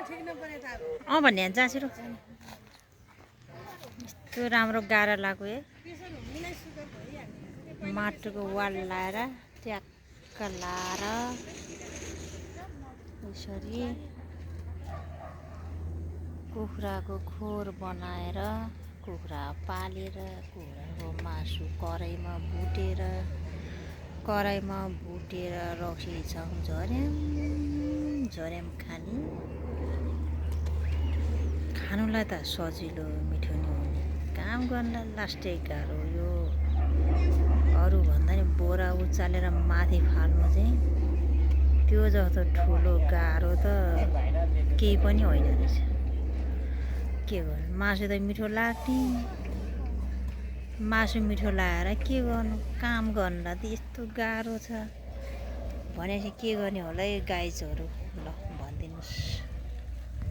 भन्ने जाँसिरो यस्तो राम्रो गाह्रो लाग्यो है माटोको वाल लाएर ट्याक्क लाएर यसरी कुखुराको खोर बनाएर कुखुरा पालेर कुखुराको मासु कराईमा भुटेर रक्सी छौँ झर्याम खानुलाई त सजिलो मिठो नि हुने काम गर्नलाई लास्टै गाह्रो यो अरू भन्दा नि बोरा उचालेर माथि फाल्नु चाहिँ त्यो जस्तो ठुलो गाह्रो त केही पनि होइन रहेछ के गर्नु मासु त मिठो लाग्ने मासु मिठो लगाएर के गर्नु काम गर्नलाई त यस्तो गाह्रो छ भनेपछि के गर्ने होला है गाइजहरू